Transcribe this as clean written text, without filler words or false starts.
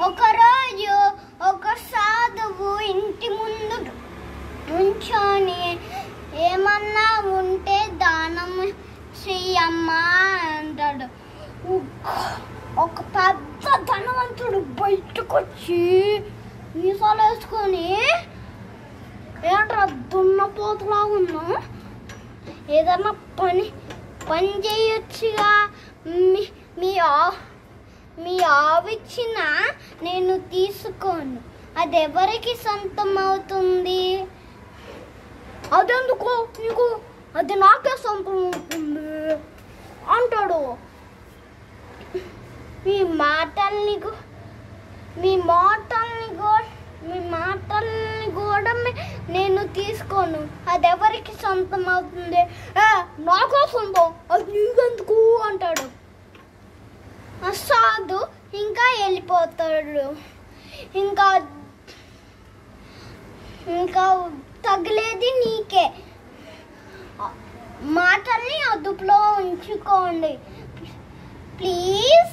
ఒకరోజు ఒక సాధువు ఇంటి ముందు ఉంచొని ఏమన్నా ఉంటే దానం చెయ్యమ్మా అంటాడు. ఒక పెద్ద ధనవంతుడు బయటకు వచ్చి మీసాలు వేసుకొని, ఏంట్రా దున్నపోతులా ఉన్నా, ఏదన్నా పని చేయొచ్చుగా, మీ ఆవిచ్చిన నేను తీసుకోను, అది ఎవరికి సొంతం అవుతుంది? అదెందుకు నీకు, అది నాకే సొంతం అవుతుంది అంటాడు. మీ మాటల్ని కూడా నేను తీసుకోను, అది ఎవరికి సొంతం అవుతుంది? నాకే సొంతం, అది నీకెందుకు అంటాడు. సాధు ఇంకా వెళ్ళిపోతాడు. ఇంకా తగిలేది నీకే. మాటల్ని అదుపులో ఉంచుకోండి ప్లీజ్.